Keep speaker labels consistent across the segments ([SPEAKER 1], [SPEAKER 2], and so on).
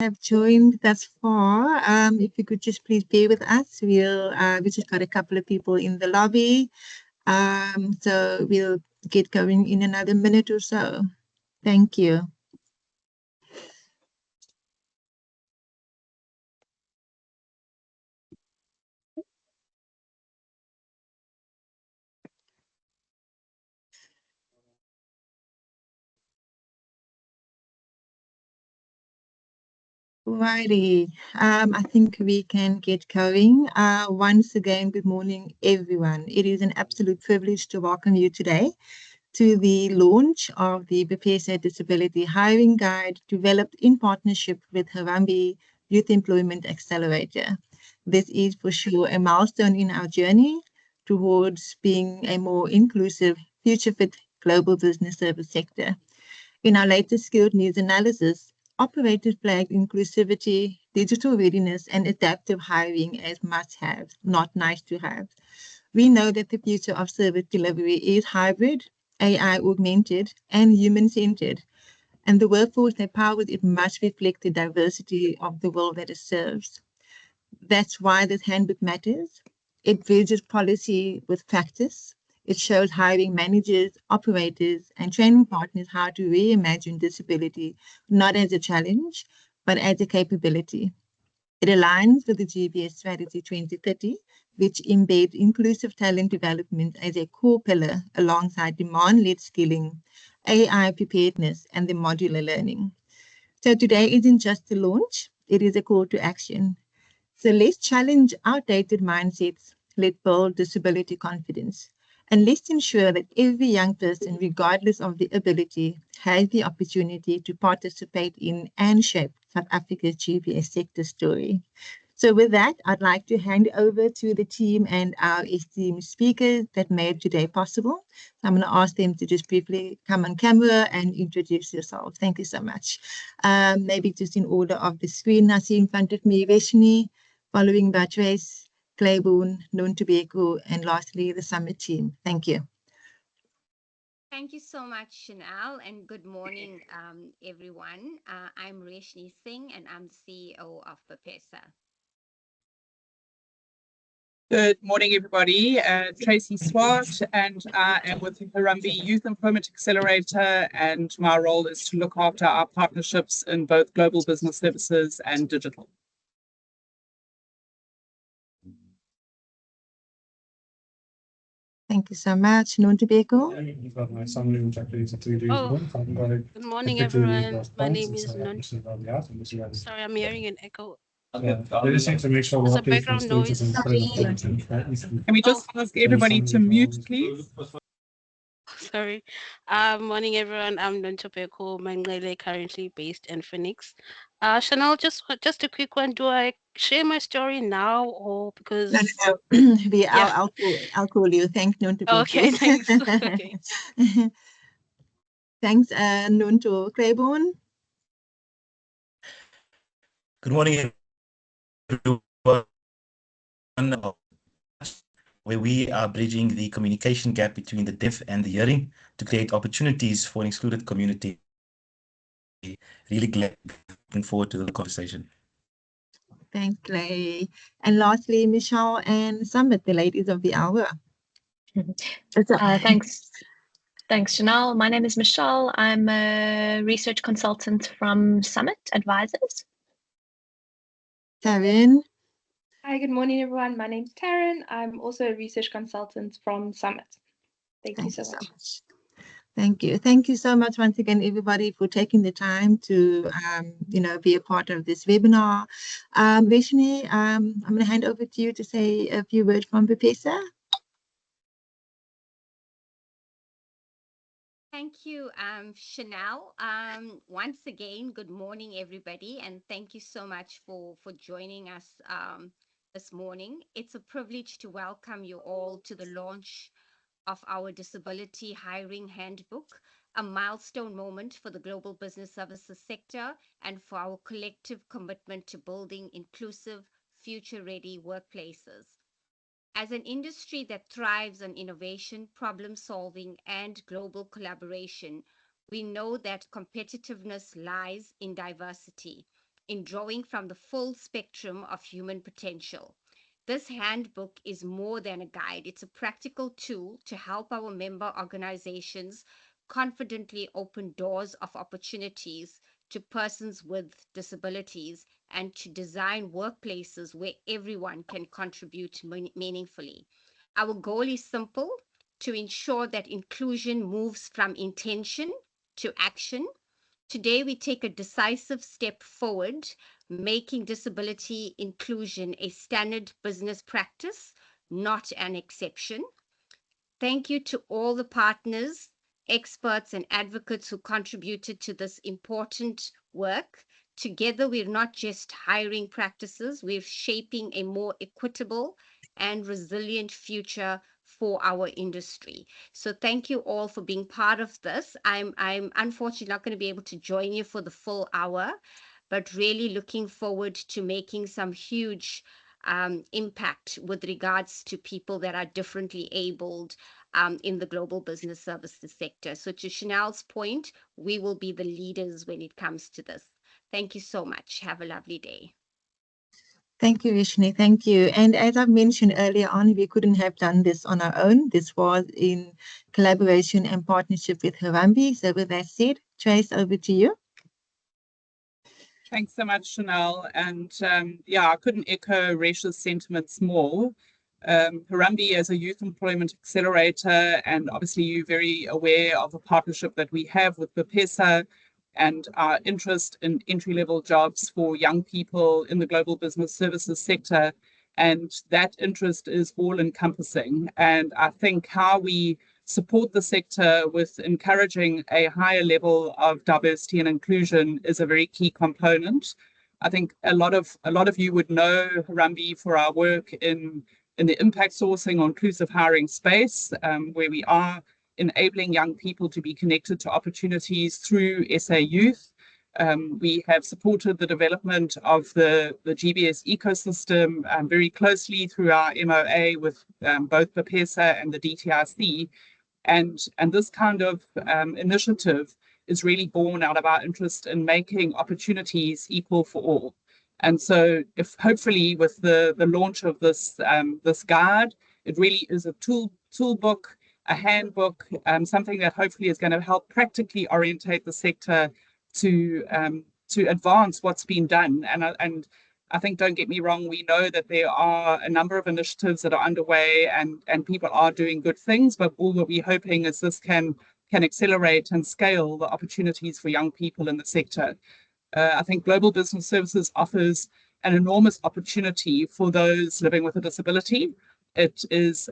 [SPEAKER 1] have joined thus far. If you could just please bear with us, we just got a couple of people in the lobby. So we'll get going in another minute or so. Thank you. Righty. I think we can get going. Once again, good morning, everyone. It is an absolute privilege to welcome you today to the launch of the BPESA Disability Hiring Guide developed in partnership with Harambee Youth Employment Accelerator. This is for sure a milestone in our journey towards being a more inclusive, future-fit global business service sector. In our latest skilled needs analysis, operators flagged inclusivity, digital readiness, and adaptive hiring as must-haves, not nice-to-have. We know that the future of service delivery is hybrid, AI augmented, and human-centered, and the workforce that powers it must reflect the diversity of the world that it serves. That's why this handbook matters. It bridges policy with practice. It shows hiring managers, operators, and training partners how to reimagine disability not as a challenge, but as a capability. It aligns with the GBS Strategy 2030, which embeds inclusive talent development as a core pillar alongside demand-led skilling, AI preparedness, and the modular learning. So today isn't just a launch, it is a call to action. So let's challenge outdated mindsets, let's build disability confidence, and let's ensure that every young person, regardless of the ability, has the opportunity to participate in and shape South Africa's GBS sector story. So with that, I'd like to hand over to the team and our esteemed speakers that made today possible. So I'm going to ask them to just briefly come on camera and introduce yourselves. Thank you so much. Maybe just in order of the screen I see in front of me, Veshni, following by Trace, Claiborne, Nontobeko, and lastly, the summit team. Thank you.
[SPEAKER 2] Thank you so much, Chenelle, and good morning, everyone. I'm Reshni Singh, and I'm the CEO of BPESA.
[SPEAKER 3] Good morning, everybody. Tracy Swart, and I am with Harambee Youth Employment Accelerator, and my role is to look after our partnerships in both global business services and digital.
[SPEAKER 1] Thank you so much. Nontobeko.
[SPEAKER 4] Good morning, everyone. My name is Sorry, I'm hearing an echo. There's a background noise.
[SPEAKER 3] Can we just ask everybody to mute, please?
[SPEAKER 4] Sorry. Morning, everyone. I'm Nontobeko Manglele, currently based in Phoenix. Chenelle, just a quick one. Do I share my story now or because
[SPEAKER 1] I'll call you. Thanks, Nontobeko.
[SPEAKER 4] Okay, thanks. Okay.
[SPEAKER 1] Thanks, Nonto. Claiborne.
[SPEAKER 5] Good morning, everyone. Where we are bridging the communication gap between the deaf and the hearing to create opportunities for an excluded community. Really glad, looking forward to the conversation.
[SPEAKER 1] Thanks, Clay. And lastly, Michelle and Summit, the ladies of the hour.
[SPEAKER 6] Thanks. Thanks, Chenelle. My name is Michelle. I'm a research consultant from Summit Advisors.
[SPEAKER 1] Taryn.
[SPEAKER 7] Hi, good morning, everyone. My name's Taryn. I'm also a research consultant from Summit. Thank you so much.
[SPEAKER 1] Thank you. Thank you so much once again, everybody, for taking the time to, be a part of this webinar. Veshni, I'm going to hand over to you to say a few words from BPESA.
[SPEAKER 2] Thank you, Chenelle. Once again, good morning, everybody, and thank you so much for joining us this morning. It's a privilege to welcome you all to the launch of our Disability Hiring Handbook, a milestone moment for the global business services sector and for our collective commitment to building inclusive, future-ready workplaces. As an industry that thrives on innovation, problem solving, and global collaboration, we know that competitiveness lies in diversity. in drawing from the full spectrum of human potential. This handbook is more than a guide, it's a practical tool to help our member organizations confidently open doors of opportunities to persons with disabilities and to design workplaces where everyone can contribute meaningfully. Our goal is simple: to ensure that inclusion moves from intention to action. Today, we take a decisive step forward, making disability inclusion a standard business practice, not an exception. Thank you to all the partners, experts, and advocates who contributed to this important work. Together, we're not just hiring practices, we're shaping a more equitable and resilient future for our industry. So thank you all for being part of this. I'm unfortunately not going to be able to join you for the full hour, but really looking forward to making some huge impact with regards to people that are differently abled in the global business services sector. So to Chenelle's point, we will be the leaders when it comes to this. Thank you so much. Have a lovely day.
[SPEAKER 1] Thank you, Vishni. Thank you. And as I've mentioned earlier on, we couldn't have done this on our own. This was in collaboration and partnership with Harambee. So with that said, Trace, over to you.
[SPEAKER 3] Thanks so much, Chenelle. And yeah, I couldn't echo Resha's sentiments more. Harambee as a youth employment accelerator, and obviously you're very aware of the partnership that we have with BPESA and our interest in entry-level jobs for young people in the global business services sector. And that interest is all-encompassing. And I think how we support the sector with encouraging a higher level of diversity and inclusion is a very key component. I think a lot of you would know Harambee for our work in the impact sourcing or inclusive hiring space, where we are enabling young people to be connected to opportunities through SA Youth. We have supported the development of the GBS ecosystem very closely through our MOA with both BPESA and the DTIC. And this kind of initiative is really born out of our interest in making opportunities equal for all. And so if hopefully with the launch of this guide, it really is a toolbook, a handbook, something that hopefully is going to help practically orientate the sector to advance what's been done. And I think, don't get me wrong, we know that there are a number of initiatives that are underway and people are doing good things, but all that we're hoping is this can accelerate and scale the opportunities for young people in the sector. I think global business services offers an enormous opportunity for those living with a disability. It is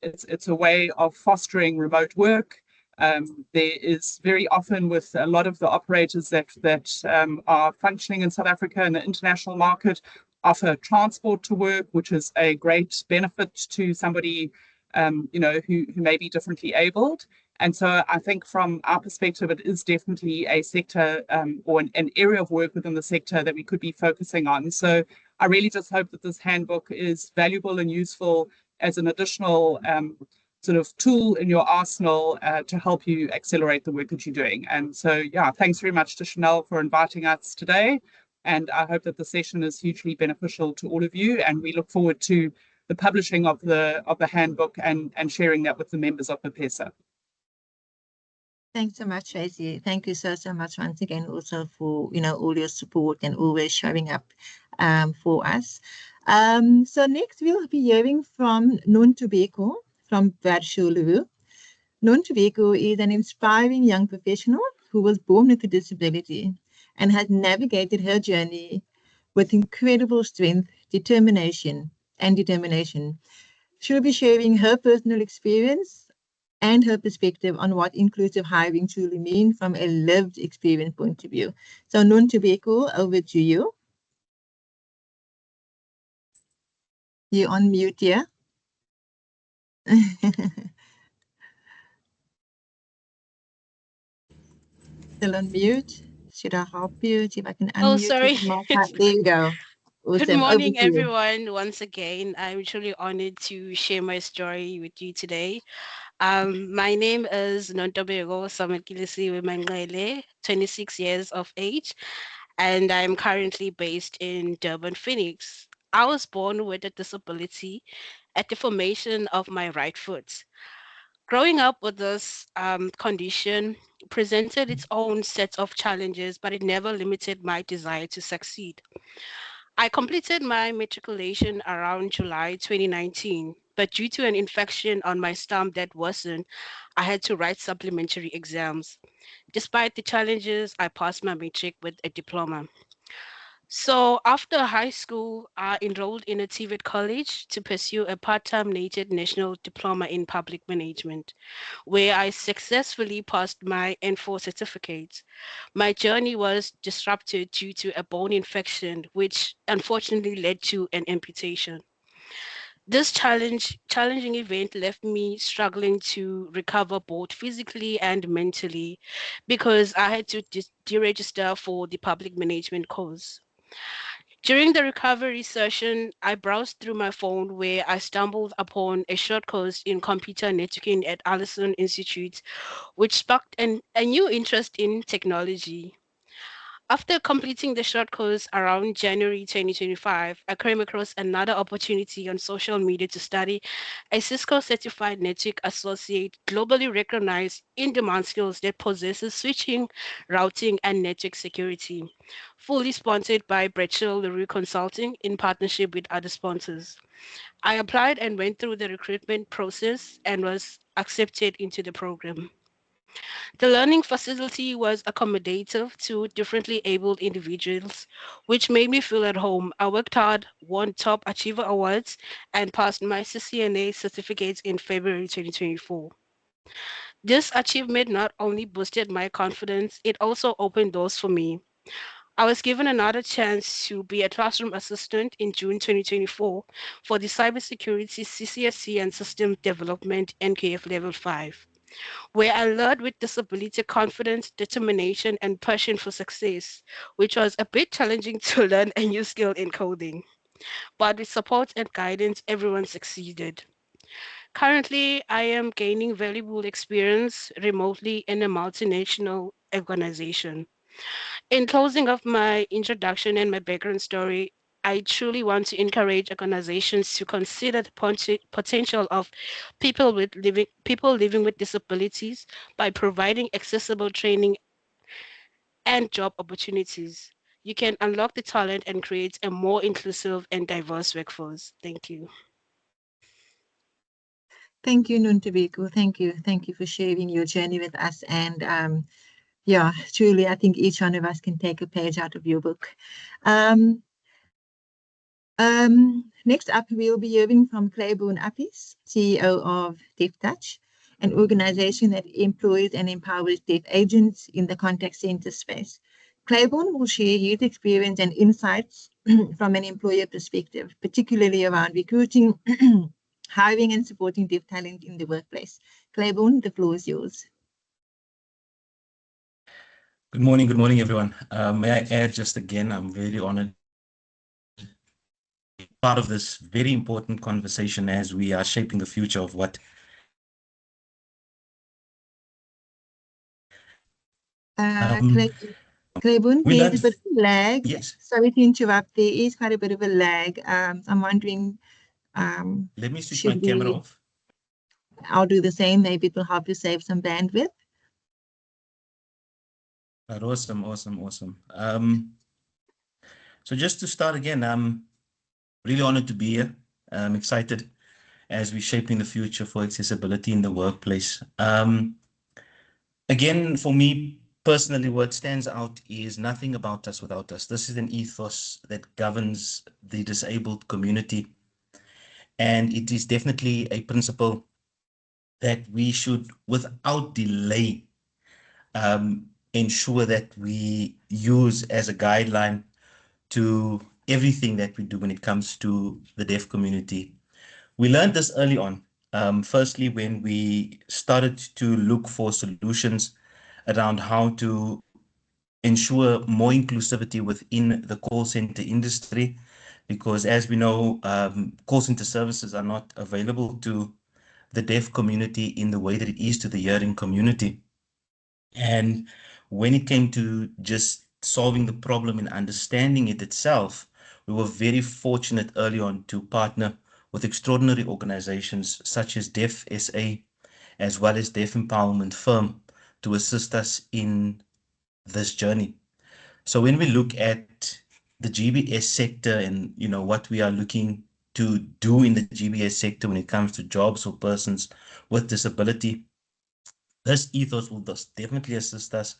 [SPEAKER 3] it's a way of fostering remote work. There is very often with a lot of the operators that are functioning in South Africa in the international market offer transport to work, which is a great benefit to somebody who may be differently abled. And so I think from our perspective, it is definitely a sector or an area of work within the sector that we could be focusing on. So I really just hope that this handbook is valuable and useful as an additional sort of tool in your arsenal to help you accelerate the work that you're doing. And so, yeah, thanks very much to Chenelle for inviting us today. And I hope that the session is hugely beneficial to all of you. And we look forward to the publishing of the handbook and sharing that with the members of BPESA.
[SPEAKER 1] Thanks so much, Tracy. Thank you so much once again also for all your support and always showing up for us. So next we'll be hearing from Nontobeko from Vershulu. Nontobeko is an inspiring young professional who was born with a disability and has navigated her journey with incredible strength, determination. She'll be sharing her personal experience and her perspective on what inclusive hiring truly means from a lived experience point of view. So Nontobeko, over to you. You're on mute here. Still on mute. Should I help you? See if I can unmute.
[SPEAKER 4] Oh, sorry.
[SPEAKER 1] There you go. Awesome.
[SPEAKER 4] Good morning, everyone. Once again, I'm truly honored to share my story with you today. My name is Nontobeko Samakilisiwe Manglele, 26 years of age. and I'm currently based in Durban, Phoenix. I was born with a disability at the formation of my right foot. Growing up with this condition presented its own set of challenges, but it never limited my desire to succeed. I completed my matriculation around July 2019, but due to an infection on my stump that worsened, I had to write supplementary exams. Despite the challenges, I passed my matric with a diploma. So after high school, I enrolled in a TVET college to pursue a part-time national diploma in public management, where I successfully passed my N4 certificate. My journey was disrupted due to a bone infection, which unfortunately led to an amputation. This challenging event left me struggling to recover both physically and mentally because I had to deregister for the public management course. During the recovery session, I browsed through my phone where I stumbled upon a short course in computer networking at Allison Institute, which sparked a new interest in technology. After completing the short course around January 2025, I came across another opportunity on social media to study a Cisco certified network associate, globally recognized in-demand skills that possesses switching, routing, and network security, fully sponsored by Bretchel LaRue Consulting in partnership with other sponsors. I applied and went through the recruitment process and was accepted into the program. The learning facility was accommodative to differently abled individuals, which made me feel at home. I worked hard, won top achiever awards, and passed my CCNA certificates in February 2024. This achievement not only boosted my confidence, it also opened doors for me. I was given another chance to be a classroom assistant in June 2024 for the Cybersecurity CCSC and System Development NKF Level 5, where I learned with disability confidence, determination, and passion for success, which was a bit challenging to learn a new skill in coding. But with support and guidance, everyone succeeded. Currently, I am gaining valuable experience remotely in a multinational organization. In closing of my introduction and my background story, I truly want to encourage organizations to consider the potential of people living with disabilities by providing accessible training and job opportunities. You can unlock the talent and create a more inclusive and diverse workforce. Thank you.
[SPEAKER 1] Thank you, Nuntabeko. Thank you. Thank you for sharing your journey with us. And yeah, truly, I think each one of us can take a page out of your book. Next up, we'll be hearing from Claiborne Appice, CEO of Deaf Touch, an organization that employs and empowers deaf agents in the contact center space. Claiborne will share his experience and insights from an employer perspective, particularly around recruiting, hiring, and supporting deaf talent in the workplace. Claiborne, the floor is yours.
[SPEAKER 5] Good morning, everyone. May I add just again, I'm very honored to be part of this very important conversation as we are shaping the future of what.
[SPEAKER 1] Claiborne,
[SPEAKER 5] We
[SPEAKER 1] there's
[SPEAKER 5] learned,
[SPEAKER 1] a bit of a lag.
[SPEAKER 5] yes,
[SPEAKER 1] Sorry to interrupt. There is quite a bit of a lag. I'm wondering,
[SPEAKER 5] let me switch my
[SPEAKER 1] should
[SPEAKER 5] camera
[SPEAKER 1] we?
[SPEAKER 5] off.
[SPEAKER 1] I'll do the same. Maybe it will help you save some bandwidth.
[SPEAKER 5] Awesome. So just to start again, I'm really honored to be here. I'm excited as we're shaping the future for accessibility in the workplace. Again, for me personally, what stands out is nothing about us without us. This is an ethos that governs the disabled community. And it is definitely a principle that we should, without delay, ensure that we use as a guideline to everything that we do when it comes to the deaf community. We learned this early on. Firstly, when we started to look for solutions around how to ensure more inclusivity within the call center industry, because as we know, call center services are not available to the deaf community in the way that it is to the hearing community. And when it came to just solving the problem and understanding it itself, we were very fortunate early on to partner with extraordinary organizations such as Deaf SA, as well as Deaf Empowerment Firm, to assist us in this journey. So when we look at the GBS sector and what we are looking to do in the GBS sector when it comes to jobs for persons with disability, this ethos will definitely assist us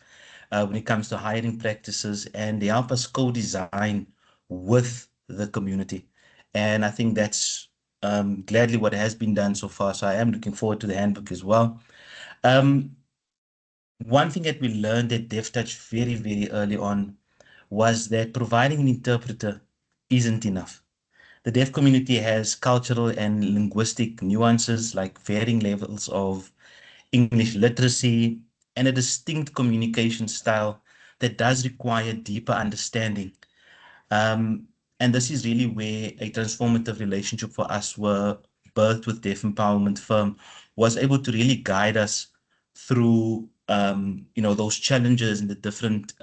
[SPEAKER 5] when it comes to hiring practices, and they help us co-design with the community. And I think that's gladly what has been done so far. So I am looking forward to the handbook as well. One thing that we learned at DevTouch very, very early on was that providing an interpreter isn't enough. The deaf community has cultural and linguistic nuances like varying levels of English literacy and a distinct communication style that does require deeper understanding. And this is really where a transformative relationship for us were birthed with Deaf Empowerment Firm was able to really guide us through those challenges and the different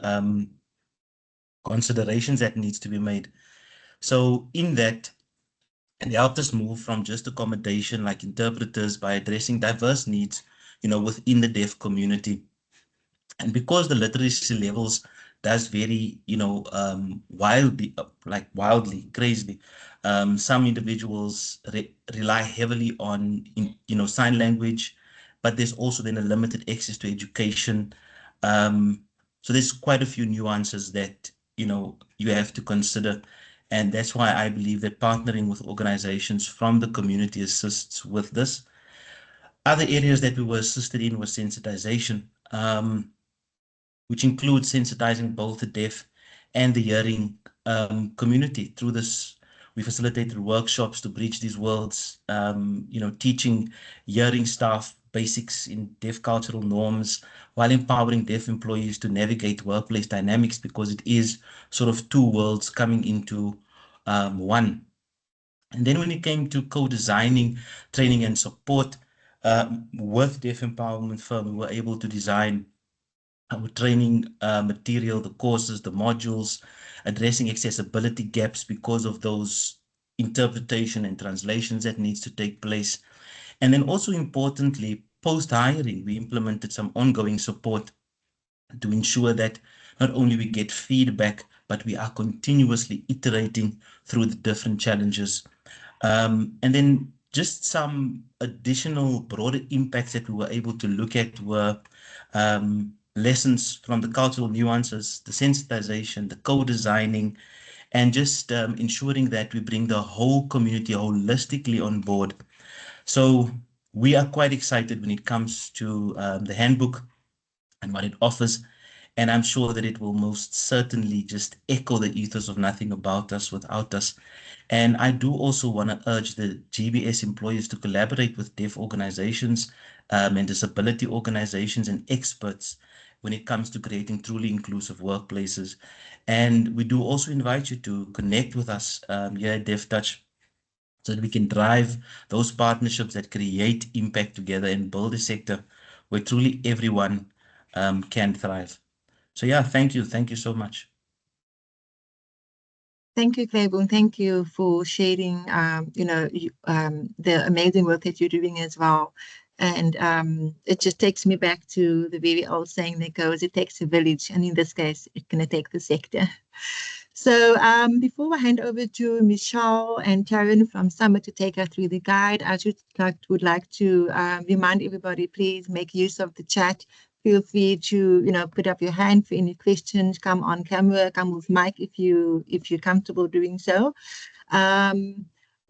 [SPEAKER 5] considerations that needs to be made. So in that, and they helped us move from just accommodation like interpreters by addressing diverse needs, within the deaf community. And because the literacy levels does vary, wildly, crazily. Some individuals rely heavily on, sign language, but there's also then a limited access to education. So there's quite a few nuances that, you have to consider. And that's why I believe that partnering with organizations from the community assists with this. Other areas that we were assisted in was sensitization, which includes sensitizing both the deaf and the hearing community. Through this, we facilitated workshops to bridge these worlds, teaching hearing staff basics in deaf cultural norms while empowering deaf employees to navigate workplace dynamics, because it is sort of two worlds coming into one. And then when it came to co-designing training and support with Deaf Empowerment Firm, we were able to design our training material, the courses, the modules, addressing accessibility gaps because of those interpretation and translations that needs to take place. And then also importantly, post-hiring, we implemented some ongoing support to ensure that not only we get feedback, but we are continuously iterating through the different challenges. And then just some additional broader impacts that we were able to look at were lessons from the cultural nuances, the sensitization, the co-designing, and just ensuring that we bring the whole community holistically on board. So we are quite excited when it comes to the handbook and what it offers. And I'm sure that it will most certainly just echo the ethos of nothing about us without us. And I do also want to urge the GBS employees to collaborate with deaf organizations and disability organizations and experts when it comes to creating truly inclusive workplaces. And we do also invite you to connect with us here at DevTouch so that we can drive those partnerships that create impact together and build a sector where truly everyone can thrive. So yeah, thank you. Thank you so much.
[SPEAKER 1] Thank you, Claiborne. Thank you for sharing, the amazing work that you're doing as well. And it just takes me back to the very old saying that goes, it takes a village. And in this case, it's going to take the sector. So before I hand over to Michelle and Taryn from Summit to take us through the guide, I would like to remind everybody, please make use of the chat. Feel free to, put up your hand for any questions, come on camera, come with mic if you're comfortable doing so.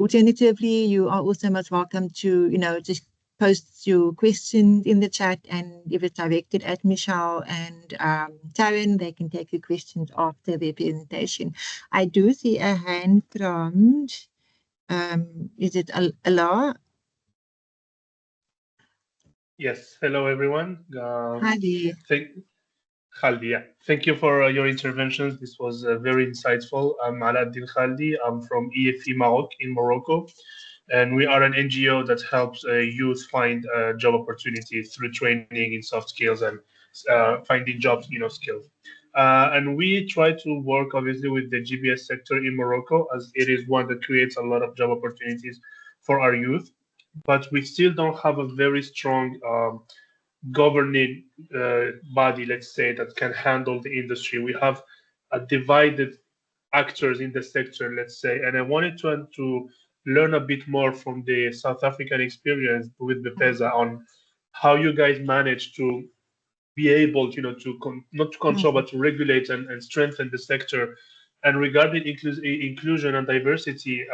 [SPEAKER 1] Alternatively, you are also most welcome to, just post your questions in the chat, and if it's directed at Michelle and Taryn, they can take your questions after their presentation. I do see a hand from, is it Alar?
[SPEAKER 8] Yes, hello everyone.
[SPEAKER 1] Hi there.
[SPEAKER 8] Khaldi, yeah. Thank you for your interventions. This was very insightful. I'm Aladdin Khaldi. I'm from EFE Maroc in Morocco, and we are an NGO that helps youth find job opportunities through training in soft skills and finding jobs, skills. And we try to work obviously with the GBS sector in Morocco, as it is one that creates a lot of job opportunities for our youth. But we still don't have a very strong governing body, let's say, that can handle the industry. We have a divided actors in the sector, let's say, and I wanted to learn a bit more from the South African experience with BPESA on how you guys manage to be able, to not to control but to regulate and strengthen the sector. And regarding inclusion and diversity,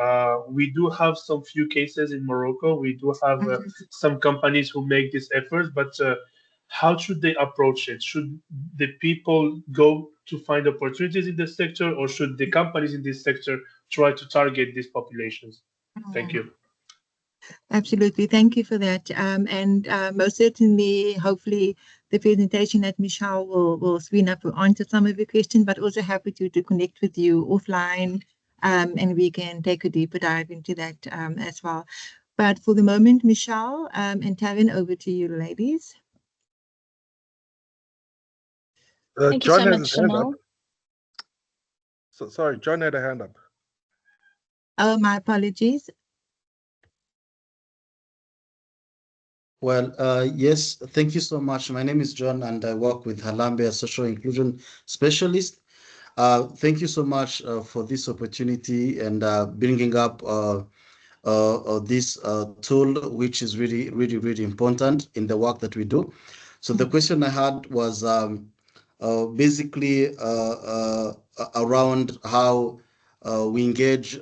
[SPEAKER 8] we do have some few cases in Morocco. We do have some companies who make these efforts, but how should they approach it? Should the people go to find opportunities in the sector, or should the companies in this sector try to target these populations? Thank you.
[SPEAKER 1] Absolutely. Thank you for that. And most certainly, hopefully, the presentation that Michelle will screen up will answer some of your questions, but also happy to connect with you offline, and we can take a deeper dive into that as well. But for the moment, Michelle and Taryn, over to you, ladies.
[SPEAKER 6] Thank you so
[SPEAKER 9] John
[SPEAKER 6] much,
[SPEAKER 9] has his hand up.
[SPEAKER 6] Chenelle.
[SPEAKER 9] Sorry, John had a hand up.
[SPEAKER 1] Oh, my apologies.
[SPEAKER 10] Well, yes, thank you so much. My name is John, and I work with Harambee as social inclusion specialist. Thank you so much for this opportunity and bringing up this tool, which is really, really, really important in the work that we do. So the question I had was basically around how we engage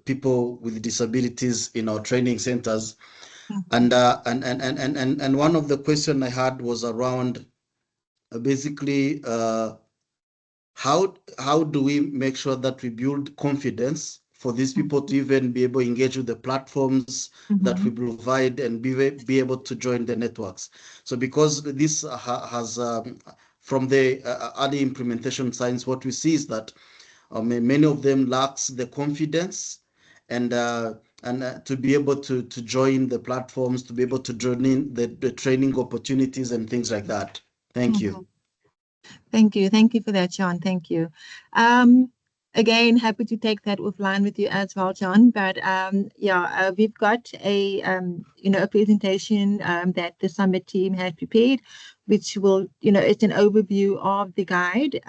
[SPEAKER 10] people with disabilities in our training centers. And one of the questions I had was around basically how do we make sure that we build confidence for these people to even be able to engage with the platforms that we provide and be able to join the networks. So because this has from the early implementation science, what we see is that many of them lacks the confidence and to be able to join the platforms, to be able to join in the training opportunities and things like that. Thank you.
[SPEAKER 1] Thank you. Thank you for that, John. Thank you. Again, happy to take that offline with you as well, John. But yeah, we've got a a presentation that the Summit team has prepared, which will, it's an overview of the guide.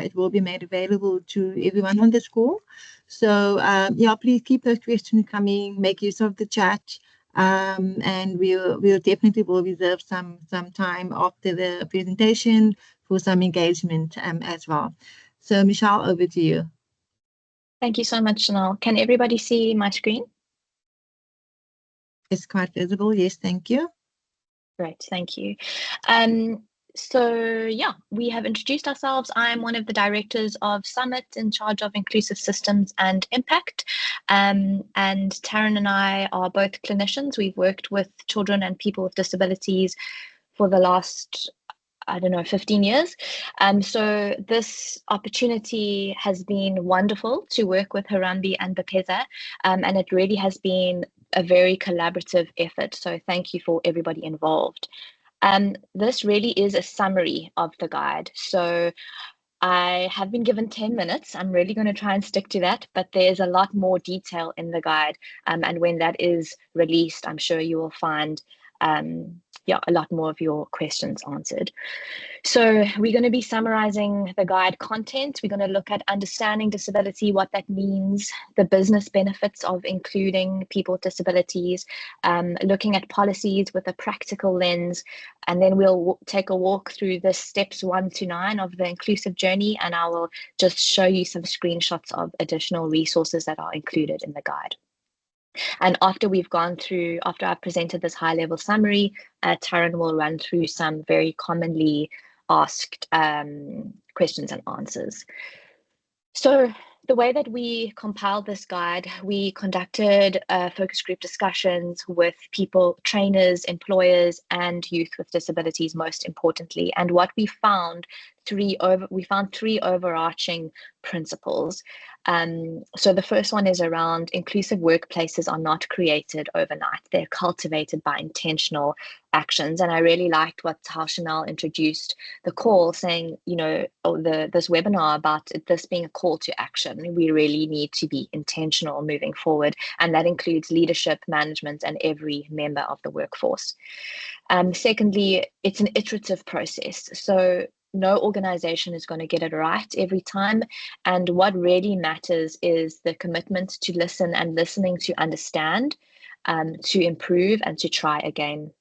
[SPEAKER 1] It will be made available to everyone on this call. So yeah, please keep those questions coming. Make use of the chat. And we'll definitely will reserve some time after the presentation for some engagement as well. So Michelle, over to you.
[SPEAKER 6] Thank you so much, Chenelle. Can everybody see my screen?
[SPEAKER 1] It's quite visible. Yes, thank you.
[SPEAKER 6] Great, thank you. So yeah, we have introduced ourselves. I'm one of the directors of Summit in charge of inclusive systems and impact. And Taryn and I are both clinicians. We've worked with children and people with disabilities for the last, 15 years. So this opportunity has been wonderful to work with Harambee and BPESA, and it really has been a very collaborative effort. So thank you for everybody involved. This really is a summary of the guide. So I have been given 10 minutes. I'm really going to try and stick to that, but there's a lot more detail in the guide. And when that is released, I'm sure you will find a lot more of your questions answered. So we're going to be summarizing the guide content. We're going to look at understanding disability, what that means, the business benefits of including people with disabilities, looking at policies with a practical lens, and then we'll take a walk through the steps 1 to 9 of the inclusive journey, and I will just show you some screenshots of additional resources that are included in the guide. And after I've presented this high-level summary, Taryn will run through some very commonly asked questions and answers. So the way that we compiled this guide, we conducted focus group discussions with people, trainers, employers, and youth with disabilities, most importantly. And what we found found three overarching principles. So the first one is around inclusive workplaces are not created overnight. They're cultivated by intentional actions. And I really liked how Chenelle introduced the call, saying, this webinar about this being a call to action. We really need to be intentional moving forward. And that includes leadership, management, and every member of the workforce. Secondly, it's an iterative process. So no organization is going to get it right every time. And what really matters is the commitment to listen and listening to understand, to improve and to try again.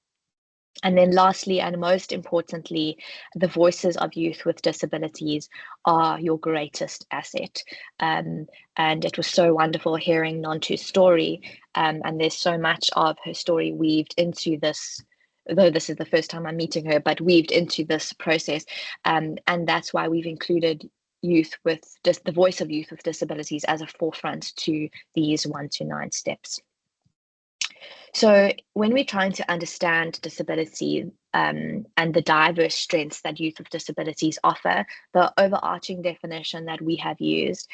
[SPEAKER 6] And then lastly, and most importantly, the voices of youth with disabilities are your greatest asset. And it was so wonderful hearing Nontu's story. And there's so much of her story weaved into this, though this is the first time I'm meeting her, but weaved into this process. And that's why we've included youth with the voice of youth with disabilities as a forefront to these 1 to 9 steps. So when we're trying to understand disability and the diverse strengths that youth with disabilities offer, the overarching definition that we have used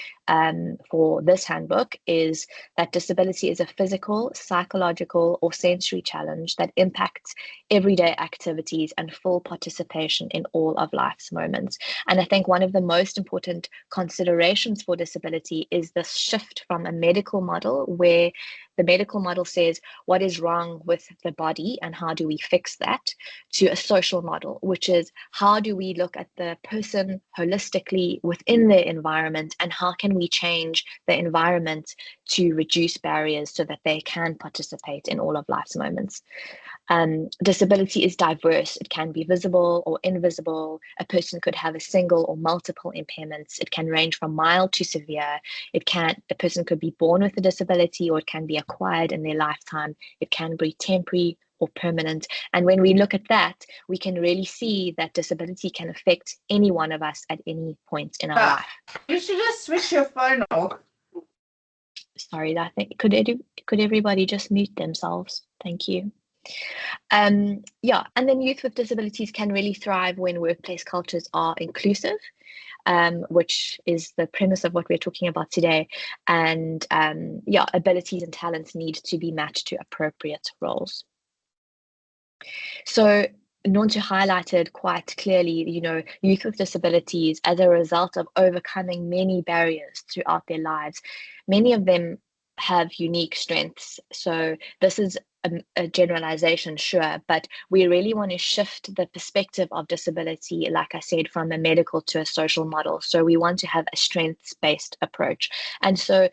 [SPEAKER 6] for this handbook is that disability is a physical, psychological, or sensory challenge that impacts everyday activities and full participation in all of life's moments. And I think one of the most important considerations for disability is this shift from a medical model where the medical model says what is wrong with the body and how do we fix that, to a social model, which is how do we look at the person holistically within their environment and how can we change the environment to reduce barriers so that they can participate in all of life's moments. Disability is diverse. It can be visible or invisible. A person could have a single or multiple impairments. It can range from mild to severe. A person could be born with a disability or it can be acquired in their lifetime. It can be temporary or permanent. And when we look at that, we can really see that disability can affect any one of us at any point in our life.
[SPEAKER 9] You should just switch your phone off.
[SPEAKER 6] Sorry, I think could everybody just mute themselves? Thank you. And then youth with disabilities can really thrive when workplace cultures are inclusive, which is the premise of what we're talking about today. And abilities and talents need to be matched to appropriate roles. So Nontu highlighted quite clearly, youth with disabilities, as a result of overcoming many barriers throughout their lives, many of them have unique strengths. So this is a generalization, sure, but we really want to shift the perspective of disability, like I said, from a medical to a social model. So we want to have a strengths-based approach. And so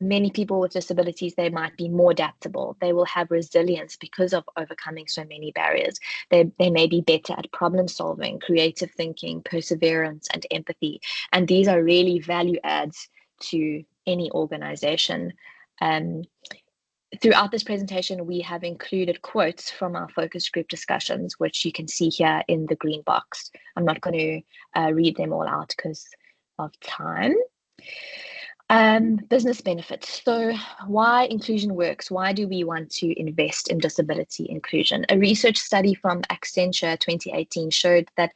[SPEAKER 6] many people with disabilities, they might be more adaptable. They will have resilience because of overcoming so many barriers. They may be better at problem solving, creative thinking, perseverance, and empathy. And these are really value adds to any organization. Throughout this presentation, we have included quotes from our focus group discussions, which you can see here in the green box. I'm not going to read them all out because of time. Business benefits. So why inclusion works? Why do we want to invest in disability inclusion? A research study from Accenture 2018 showed that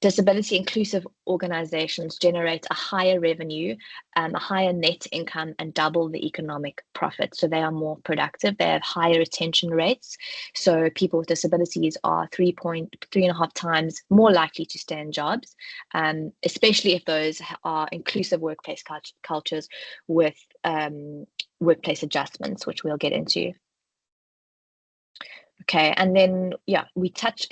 [SPEAKER 6] disability inclusive organizations generate a higher revenue, a higher net income, and double the economic profit. So they are more productive. They have higher retention rates. So people with disabilities are 3.5 times more likely to stay in jobs, especially if those are inclusive workplace cultures with workplace adjustments, which we'll get into. Okay, and then, we touch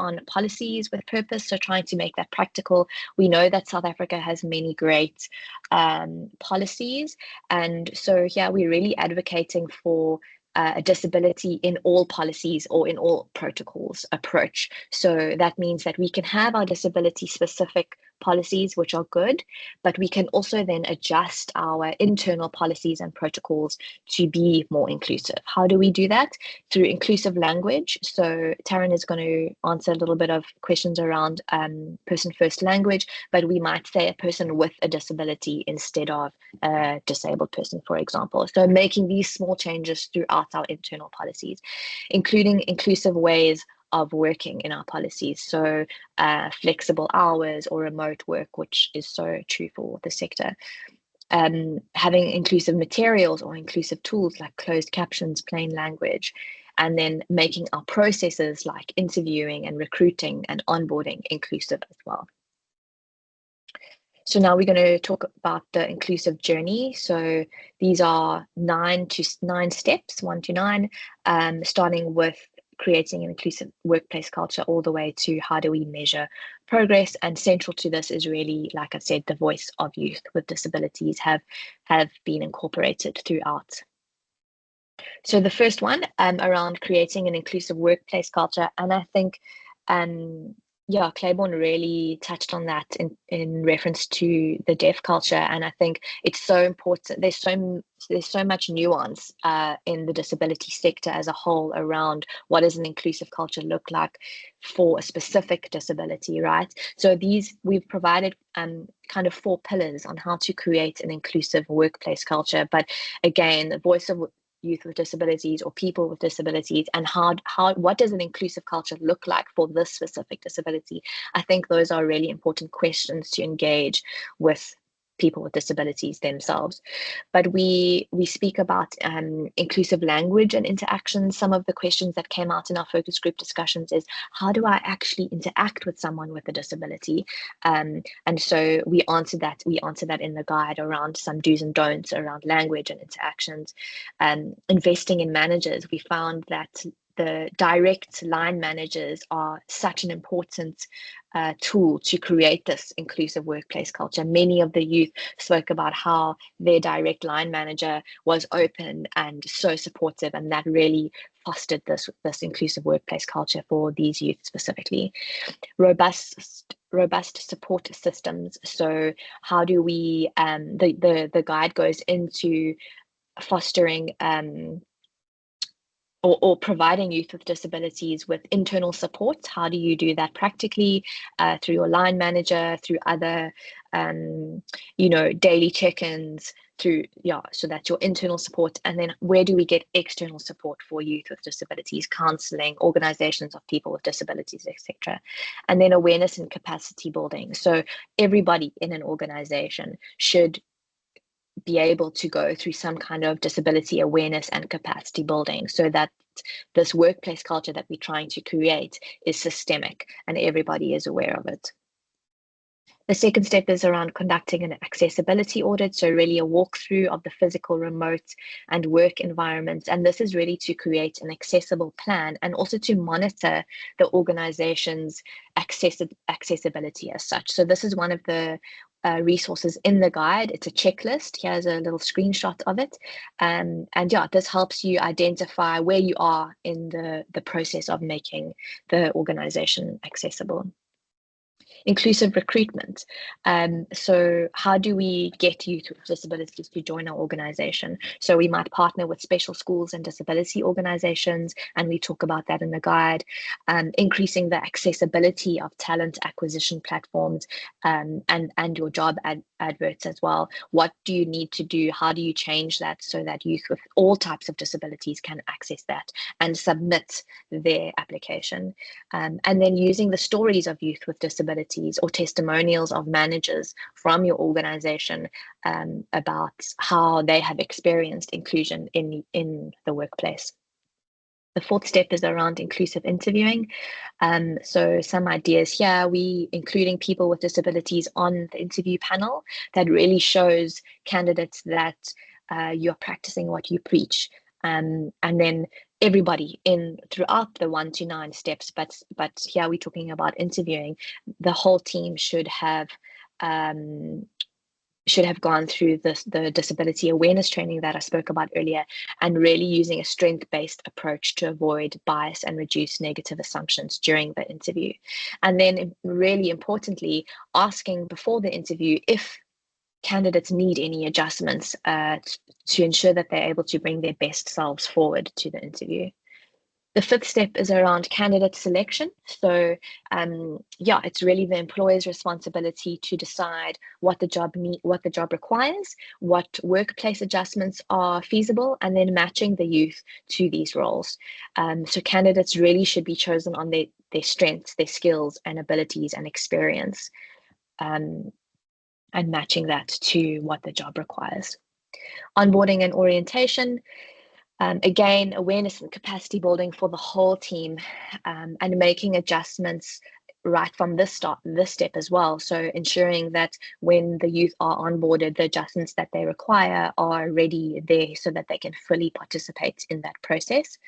[SPEAKER 6] on policies with purpose, so trying to make that practical. We know that South Africa has many great policies, and so here we're really advocating for a disability in all policies or in all protocols approach. So that means that we can have our disability specific policies, which are good, but we can also then adjust our internal policies and protocols to be more inclusive. How do we do that? Through inclusive language. So Taryn is going to answer a little bit of questions around person first language, but we might say a person with a disability instead of a disabled person, for example. So making these small changes throughout our internal policies, including inclusive ways working in our policies. So flexible hours or remote work, which is so true for the sector. Having inclusive materials or inclusive tools like closed captions, plain language, and then making our processes like interviewing and recruiting and onboarding inclusive as well. So now we're going to talk about the inclusive journey. So these are 9 steps, 1 to 9, starting with creating an inclusive workplace culture all the way to how do we measure progress. And central to this is really, like I said, the voice of youth with disabilities have been incorporated throughout. So the first one around creating an inclusive workplace culture, and I think Claiborne really touched on that in reference to the deaf culture, and I think it's so important. There's so much nuance in the disability sector as a whole around what does an inclusive culture look like for a specific disability, right? So we've provided kind of 4 pillars on how to create an inclusive workplace culture. But again, the voice of youth with disabilities or people with disabilities, and what does an inclusive culture look like for this specific disability? I think those are really important questions to engage with people with disabilities themselves. But we speak about inclusive language and interactions. Some of the questions that came out in our focus group discussions is, how do I actually interact with someone with a disability? And so we answered that in the guide around some do's and don'ts around language and interactions. Investing in managers, we found that the direct line managers are such an important tool to create this inclusive workplace culture. Many of the youth spoke about how their direct line manager was open and so supportive, and that really fostered this inclusive workplace culture for these youth specifically. Robust support systems. So how do we the guide goes into fostering or providing youth with disabilities with internal support. How do you do that practically through your line manager, through other, daily check-ins, so that's your internal support. And then where do we get external support for youth with disabilities, counseling, organizations of people with disabilities, etc. And then awareness and capacity building. So everybody in an organization should be able to go through some kind of disability awareness and capacity building, so that this workplace culture that we're trying to create is systemic and everybody is aware of it. The second step is around conducting an accessibility audit, so really a walkthrough of the physical, remote, and work environments. And this is really to create an accessible plan and also to monitor the organization's accessibility as such. So this is one of the resources in the guide. It's a checklist. Here's a little screenshot of it. And this helps you identify where you are in the process of making the organization accessible. Inclusive recruitment. So how do we get youth with disabilities to join our organization? So we might partner with special schools and disability organizations, and we talk about that in the guide. Increasing the accessibility of talent acquisition platforms and your job adverts as well. What do you need to do? How do you change that so that youth with all types of disabilities can access that and submit their application? And then using the stories of youth with disabilities or testimonials of managers from your organization about how they have experienced inclusion in the workplace. The fourth step is around inclusive interviewing. So some ideas here, we including people with disabilities on the interview panel that really shows candidates that you're practicing what you preach. And then everybody throughout the 1 to 9 steps, but here we're talking about interviewing. The whole team should have gone through the disability awareness training that I spoke about earlier, and really using a strength-based approach to avoid bias and reduce negative assumptions during the interview. And then really importantly, asking before the interview if candidates need any adjustments to ensure that they're able to bring their best selves forward to the interview. The fifth step is around candidate selection. So yeah, it's really the employer's responsibility to decide what the job requires, what workplace adjustments are feasible, and then matching the youth to these roles. So candidates really should be chosen on their strengths, their skills and abilities and experience, and matching that to what the job requires. Onboarding and orientation. Again, awareness and capacity building for the whole team, and making adjustments right from this step as well. So ensuring that when the youth are onboarded, the adjustments that they require are ready there so that they can fully participate in that process.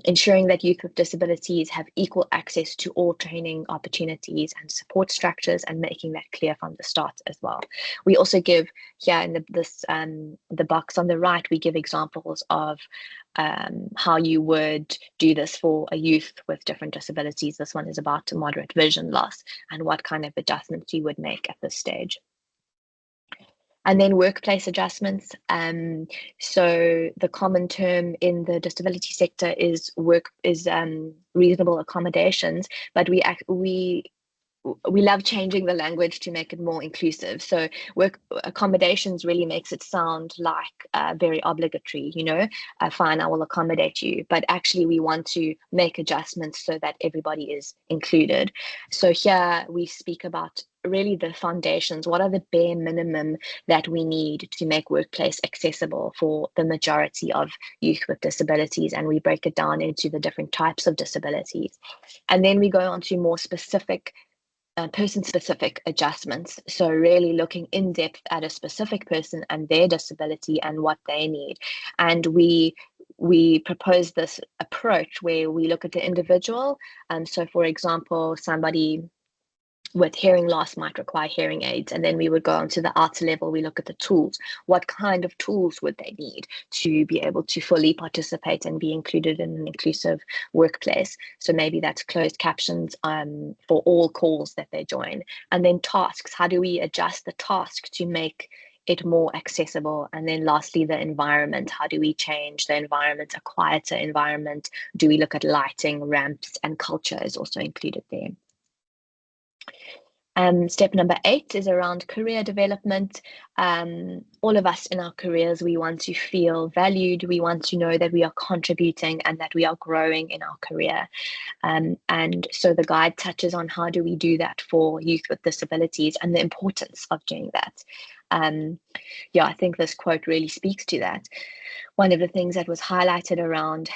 [SPEAKER 6] Ensuring that youth with disabilities have equal access to all training opportunities and support structures, and making that clear from the start as well. We also give here in the box on the right, we give examples of how you would do this for a youth with different disabilities. This one is about moderate vision loss and what kind of adjustments you would make at this stage. And then workplace adjustments. So the common term in the disability sector is reasonable accommodations, but we love changing the language to make it more inclusive. So work accommodations really makes it sound like very obligatory, you know, fine, I will accommodate you. But actually we want to make adjustments so that everybody is included. So here we speak about really the foundations. What are the bare minimum that we need to make workplace accessible for the majority of youth with disabilities? And we break it down into the different types of disabilities. And then we go on to more specific person-specific adjustments. So really looking in depth at a specific person and their disability and what they need. And we propose this approach where we look at the individual. So for example, somebody with hearing loss might require hearing aids, and then we would go on to the outer level. We look at the tools. What kind of tools would they need to be able to fully participate and be included in an inclusive workplace? So maybe that's closed captions for all calls that they join. And then tasks. How do we adjust the task to make it more accessible? And then lastly, the environment. How do we change the environment, a quieter environment? Do we look at lighting, ramps, and culture is also included there. Step number 8 is around career development. All of us in our careers, we want to feel valued. We want to know that we are contributing and that we are growing in our career. And so the guide touches on how do we do that for youth with disabilities and the importance of doing that. Yeah, I think this quote really speaks to that. One of the things that was highlighted around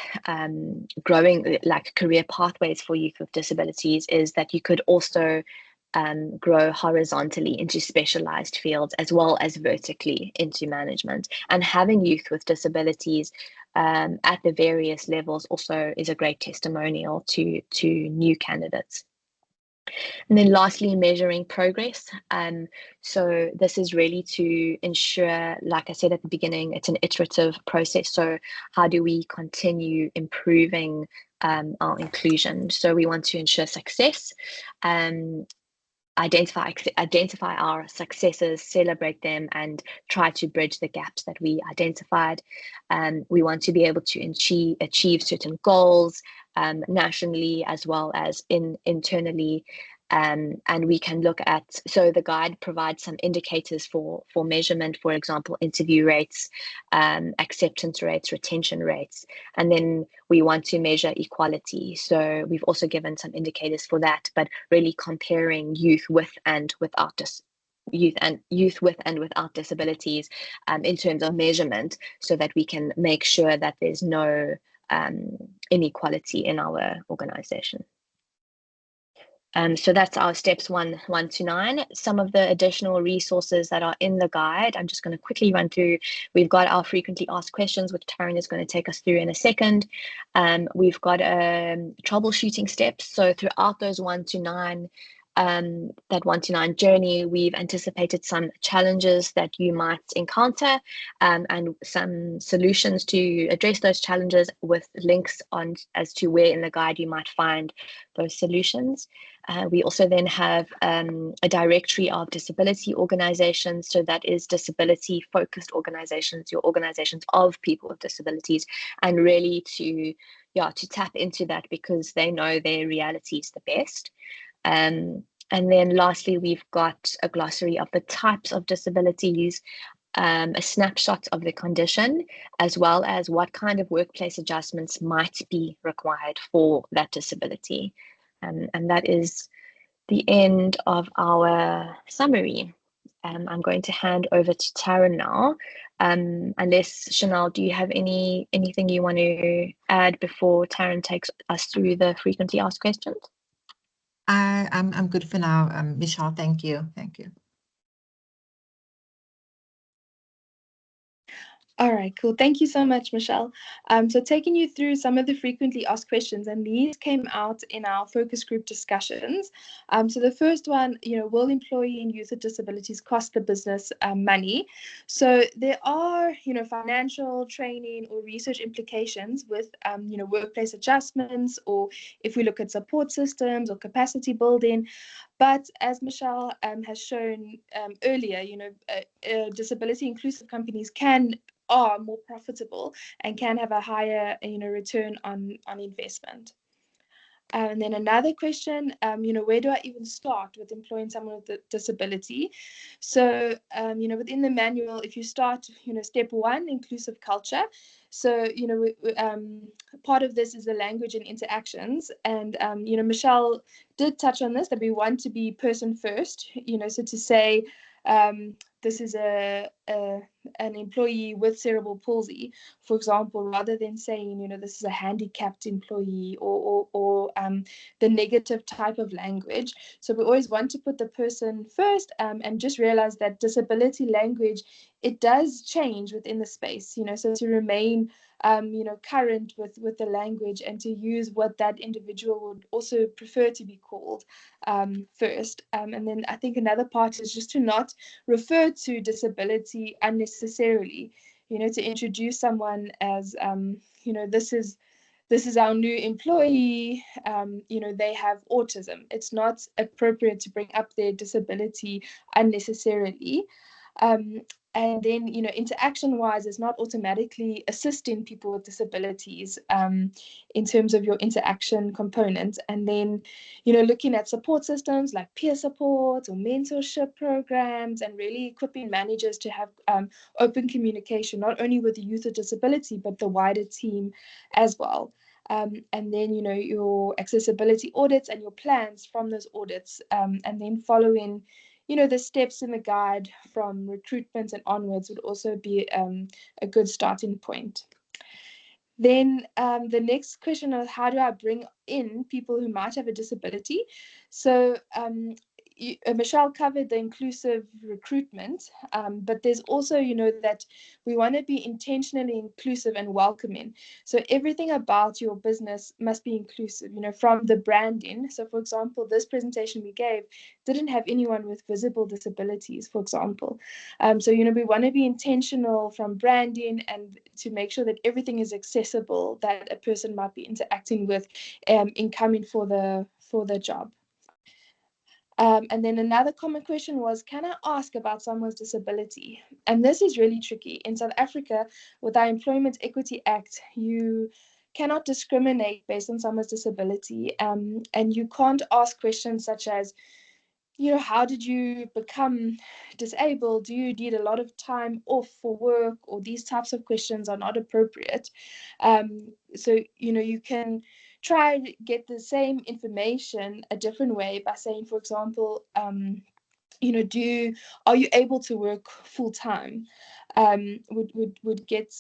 [SPEAKER 6] growing like career pathways for youth with disabilities is that you could also grow horizontally into specialized fields as well as vertically into management. And having youth with disabilities at the various levels also is a great testimonial to new candidates. And then lastly, measuring progress. So this is really to ensure, like I said at the beginning, it's an iterative process. So how do we continue improving our inclusion? So we want to ensure success, identify our successes, celebrate them, and try to bridge the gaps that we identified. We want to be able to achieve certain goals nationally as well as internally. And we can look at, so the guide provides some indicators for measurement, for example, interview rates, acceptance rates, retention rates, and then we want to measure equality. So we've also given some indicators for that, but really comparing youth with and without disabilities in terms of measurement, so that we can make sure that there's no inequality in our organization. So that's our steps 1 to 9. Some of the additional resources that are in the guide, I'm just going to quickly run through. We've got our frequently asked questions, which Taryn is going to take us through in a second. We've got troubleshooting steps. So throughout those 1 to 9, that 1 to 9 journey, we've anticipated some challenges that you might encounter and some solutions to address those challenges with links on as to where in the guide you might find those solutions. We also then have a directory of disability organizations. So that is disability focused organizations, your organizations of people with disabilities, and really to tap into that because they know their realities the best. And then lastly, we've got a glossary of the types of disabilities, a snapshot of the condition, as well as what kind of workplace adjustments might be required for that disability. And that is the end of our summary. I'm going to hand over to Tara now. Unless, Chenelle, do you have anything you want to add before Taryn takes us through the frequently asked questions?
[SPEAKER 1] I'm good for now, Michelle. Thank you. Thank you.
[SPEAKER 7] All right, cool. Thank you so much, Michelle. So taking you through some of the frequently asked questions, and these came out in our focus group discussions. So the first one, will employee and youth with disabilities cost the business money? So there are, financial, training, or research implications with, workplace adjustments, or if we look at support systems or capacity building. But as Michelle has shown earlier, disability inclusive companies are more profitable and can have a higher return on investment. And then another question, where do I even start with employing someone with a disability? So, within the manual, if you start, step 1, inclusive culture. So, part of this is the language and interactions. And, Michelle did touch on this, that we want to be person first, so to say, this is an employee with cerebral palsy, for example, rather than saying, this is a handicapped employee or the negative type of language. So we always want to put the person first, and just realize that disability language, it does change within the space, so to remain current with the language and to use what that individual would also prefer to be called first. And then I think another part is just to not refer to disability unnecessarily, to introduce someone as, this is our new employee, they have autism. It's not appropriate to bring up their disability unnecessarily. And then, interaction-wise, is not automatically assisting people with disabilities in terms of your interaction component. And then, looking at support systems like peer support or mentorship programs, and really equipping managers to have open communication, not only with the youth with disability, but the wider team as well. And then, your accessibility audits and your plans from those audits, and then following the steps in the guide from recruitment and onwards would also be a good starting point. Then the next question is, how do I bring in people who might have a disability? So Michelle covered the inclusive recruitment, but there's also, that we want to be intentionally inclusive and welcoming. So everything about your business must be inclusive, from the branding. So for example, this presentation we gave didn't have anyone with visible disabilities, for example. So, we want to be intentional from branding and to make sure that everything is accessible that a person might be interacting with in coming for the job. And then another common question was, can I ask about someone's disability? And this is really tricky. In South Africa, with our Employment Equity Act, you cannot discriminate based on someone's disability. And you can't ask questions such as, how did you become disabled? Do you need a lot of time off for work? Or these types of questions are not appropriate. So, you can try and get the same information a different way by saying, for example, are you able to work full time? Would get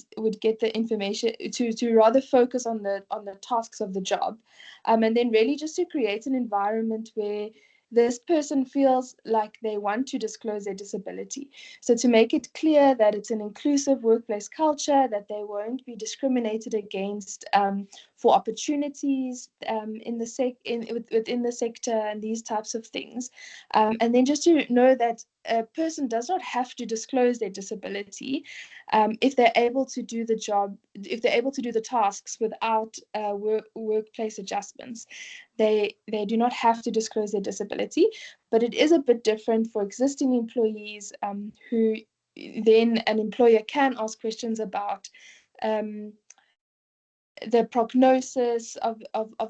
[SPEAKER 7] the information to rather focus on the tasks of the job, and then really just to create an environment where this person feels like they want to disclose their disability. So to make it clear that it's an inclusive workplace culture, that they won't be discriminated against for opportunities within the sector and these types of things. And then just to know that a person does not have to disclose their disability if they're able to do the job, if they're able to do the tasks without workplace adjustments. They do not have to disclose their disability, but it is a bit different for existing employees who then an employer can ask questions about the prognosis of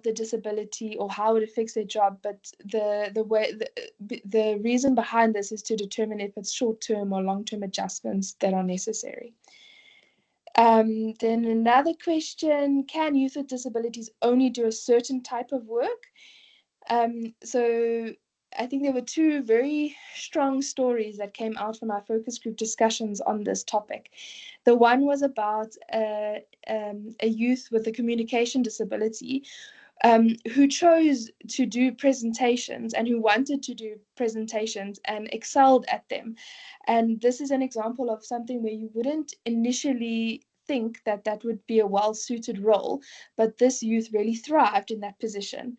[SPEAKER 7] the disability or how it affects their job, but the reason behind this is to determine if it's short-term or long-term adjustments that are necessary. Then another question, can youth with disabilities only do a certain type of work? So I think there were two very strong stories that came out from our focus group discussions on this topic. The one was about a youth with a communication disability who chose to do presentations and who wanted to do presentations and excelled at them. And this is an example of something where you wouldn't initially think that that would be a well-suited role, but this youth really thrived in that position.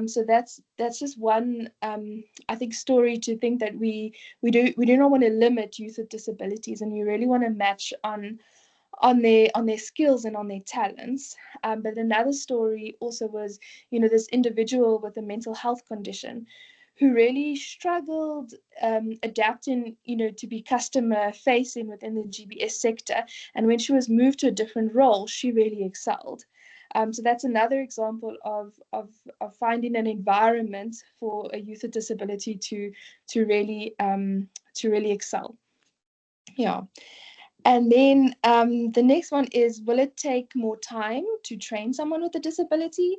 [SPEAKER 7] So that's just one I think story to think that we do not want to limit youth with disabilities, and you really want to match on their skills and on their talents. But another story also was, this individual with a mental health condition who really struggled adapting, to be customer facing within the GBS sector. And when she was moved to a different role, she really excelled. So that's another example of finding an environment for a youth with disability to really excel. Yeah. And then the next one is, will it take more time to train someone with a disability?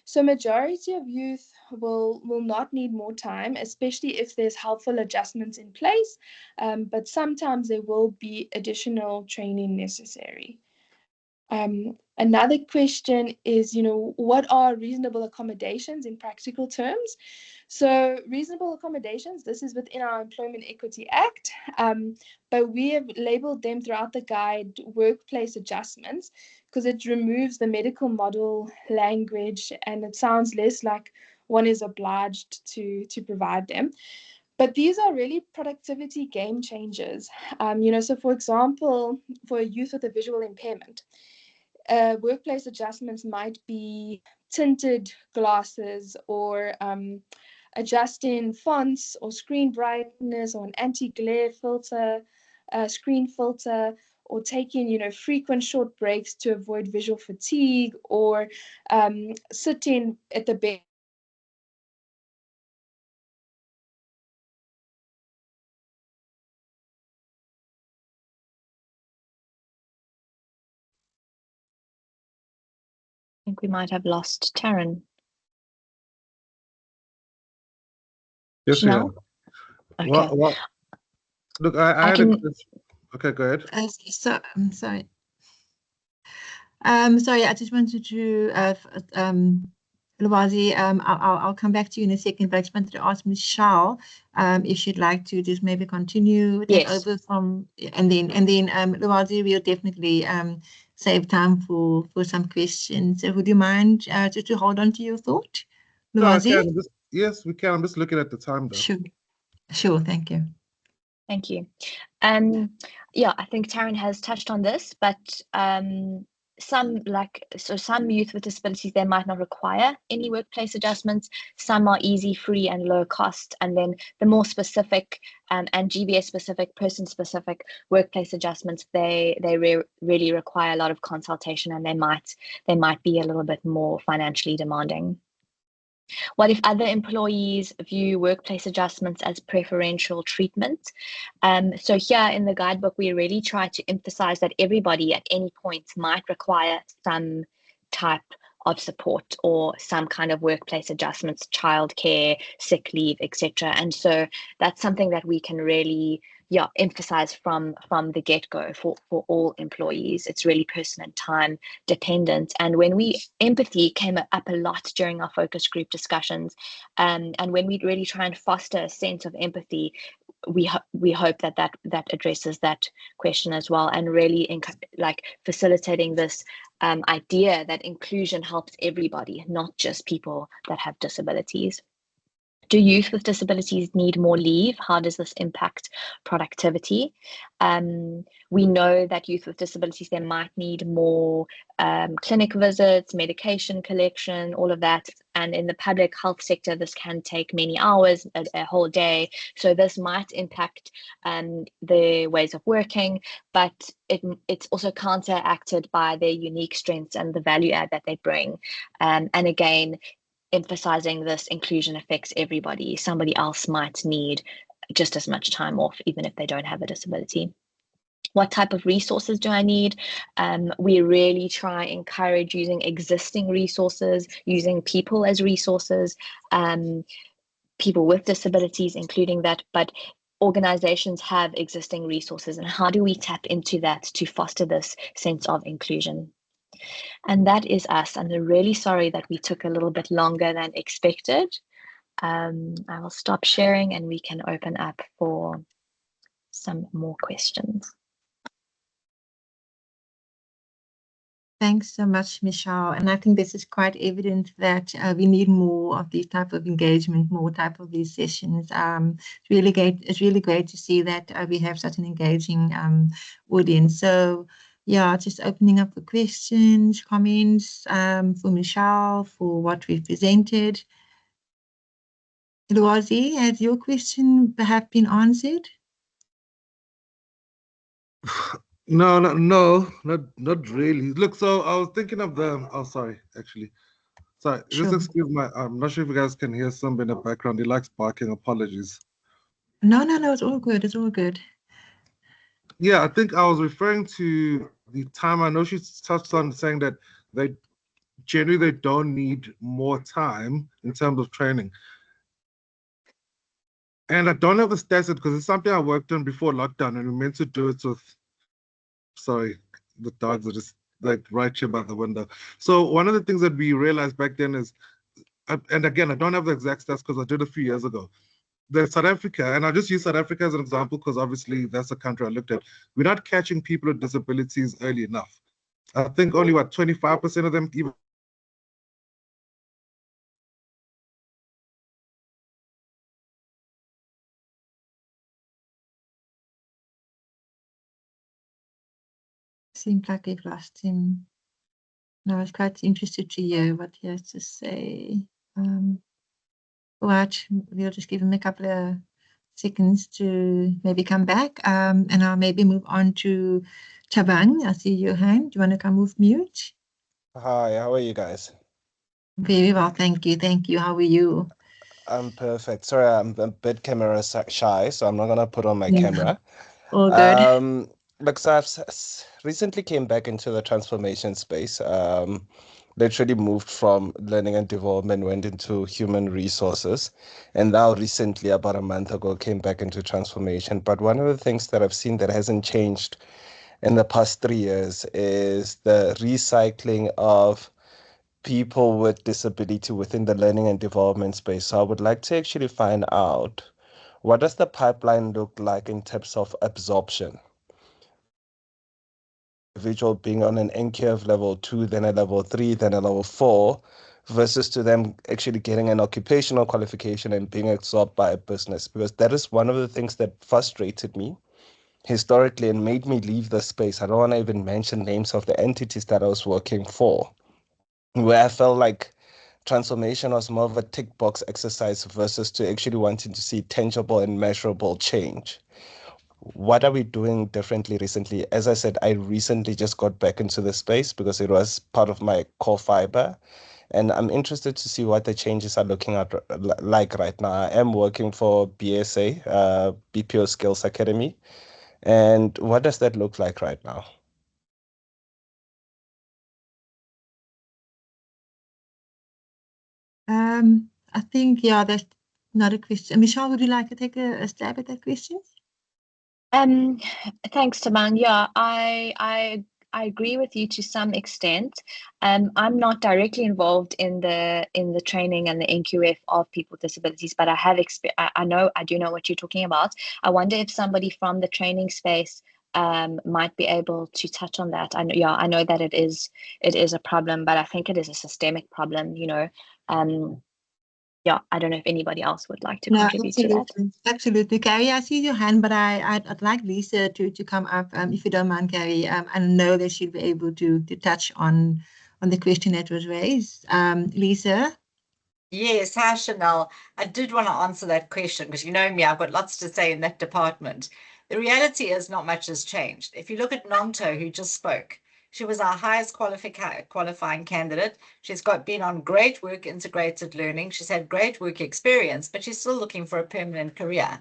[SPEAKER 7] So majority of youth will not need more time, especially if there's helpful adjustments in place. But sometimes there will be additional training necessary. Another question is, what are reasonable accommodations in practical terms? So reasonable accommodations, this is within our Employment Equity Act, but we have labeled them throughout the guide workplace adjustments because it removes the medical model language and it sounds less like one is obliged to provide them. But these are really productivity game changers. So for example, for a youth with a visual impairment, workplace adjustments might be tinted glasses or adjusting fonts or screen brightness or an anti-glare filter, screen filter, or taking frequent short breaks to avoid visual fatigue, or sitting at the bench.
[SPEAKER 6] I think we might have lost Taryn.
[SPEAKER 11] Yes, we are.
[SPEAKER 6] Chenelle? Okay.
[SPEAKER 11] Well, look, I had okay, go ahead.
[SPEAKER 1] So I'm sorry. Sorry, I just wanted to, Lwazi, I'll come back to you in a second, but I just wanted to ask Michelle if she'd like to just maybe continue, take over from, and then Lwazi, we'll definitely save time for some questions. So would you mind just to hold on to your thought, Lwazi?
[SPEAKER 11] No, yes, we can. I'm just looking at the time though.
[SPEAKER 1] Sure, thank you.
[SPEAKER 6] Thank you. Yeah, I think Taryn has touched on this, but some youth with disabilities, they might not require any workplace adjustments. Some are easy, free, and low cost. And then the more specific and GBS specific, person specific workplace adjustments, they really require a lot of consultation, and they might be a little bit more financially demanding. What if other employees view workplace adjustments as preferential treatment? So here in the guidebook, we really try to emphasize that everybody at any point might require some type of support or some kind of workplace adjustments, childcare, sick leave, etc. And so that's something that we can really emphasize from the get-go for all employees. It's really person and time dependent. And when empathy came up a lot during our focus group discussions, and when we really try and foster a sense of empathy, we hope that addresses that question as well, and really facilitating this idea that inclusion helps everybody, not just people that have disabilities. Do youth with disabilities need more leave? How does this impact productivity? We know that youth with disabilities, they might need more clinic visits, medication collection, all of that. And in the public health sector, this can take many hours, a whole day. So this might impact the ways of working, but it's also counteracted by their unique strengths and the value add that they bring. And again, emphasizing this inclusion affects everybody. Somebody else might need just as much time off, even if they don't have a disability. What type of resources do I need? We really try encourage using existing resources, using people as resources, people with disabilities, including that, but organizations have existing resources, and how do we tap into that to foster this sense of inclusion? And that is us. I'm really sorry that we took a little bit longer than expected. I will stop sharing and we can open up for some more questions.
[SPEAKER 1] Thanks so much, Michelle. And I think this is quite evident that we need more of these type of engagement, more type of these sessions. It's really great. It's really great to see that we have such an engaging audience. So yeah, just opening up for questions, comments for Michelle for what we've presented. Lwazi, has your question perhaps been answered?
[SPEAKER 11] No, not really. Look, so I was thinking of the. Oh, sorry, actually, sorry. Just
[SPEAKER 1] Sure.
[SPEAKER 11] excuse my. I'm not sure if you guys can hear somebody in the background. He likes barking. Apologies.
[SPEAKER 1] No, it's all good. It's all good.
[SPEAKER 11] Yeah, I think I was referring to the time. I know she touched on saying that they generally they don't need more time in terms of training. And I don't have the stats because it's something I worked on before lockdown, and we meant to do it with. Sorry, the dogs are just like right here by the window. So one of the things that we realized back then is, and again, I don't have the exact stats because I did a few years ago. That South Africa, and I'll just use South Africa as an example because obviously that's the country I looked at. We're not catching people with disabilities early enough. I think only 25% of them even.
[SPEAKER 1] Seems like we've lost him. No, I was quite interested to hear what he has to say. Right, we'll just give him a couple of seconds to maybe come back. And I'll maybe move on to Chabang. I see your hand. Do you want to come off mute?
[SPEAKER 12] Hi, how are you guys?
[SPEAKER 1] Very well, thank you. Thank you. How are you?
[SPEAKER 12] I'm perfect. Sorry, I'm a bit camera shy, so I'm not gonna put on my
[SPEAKER 1] Yeah.
[SPEAKER 12] camera.
[SPEAKER 1] All good.
[SPEAKER 12] Look, so I've recently came back into the transformation space. Literally moved from learning and development, went into human resources, and now recently, about a month ago, came back into transformation. But one of the things that I've seen that hasn't changed in the past 3 years is the recycling of people with disability within the learning and development space. So I would like to actually find out, what does the pipeline look like in terms of absorption? Individual being on an NQF level 2, then a level 3, then a level 4, versus to them actually getting an occupational qualification and being absorbed by a business. Because that is one of the things that frustrated me historically and made me leave the space. I don't want to even mention names of the entities that I was working for, where I felt like transformation was more of a tick box exercise versus to actually wanting to see tangible and measurable change. What are we doing differently recently? As I said, I recently just got back into the space because it was part of my core fiber. And I'm interested to see what the changes are looking at like right now. I am working for BSA, BPO Skills Academy. And what does that look like right now?
[SPEAKER 1] I think, yeah, that's not a question. Michelle, would you like to take a stab at that question?
[SPEAKER 6] Thanks, Tabang. Yeah, I agree with you to some extent. I'm not directly involved in the training and the NQF of people with disabilities, but I have I do know what you're talking about. I wonder if somebody from the training space might be able to touch on that. I know that it is a problem, but I think it is a systemic problem, yeah, I don't know if anybody else would like to
[SPEAKER 1] No,
[SPEAKER 6] contribute to that.
[SPEAKER 1] absolutely. Carrie, I see your hand, but I'd like Lisa to come up, if you don't mind, Carrie. I know that she'll be able to touch on the question that was raised. Lisa?
[SPEAKER 9] Yes, hi, Chenelle. I did want to answer that question because you know me, I've got lots to say in that department. The reality is not much has changed. If you look at Nonto, who just spoke, she was our highest qualifying candidate. She's been on great work integrated learning. She's had great work experience, but she's still looking for a permanent career.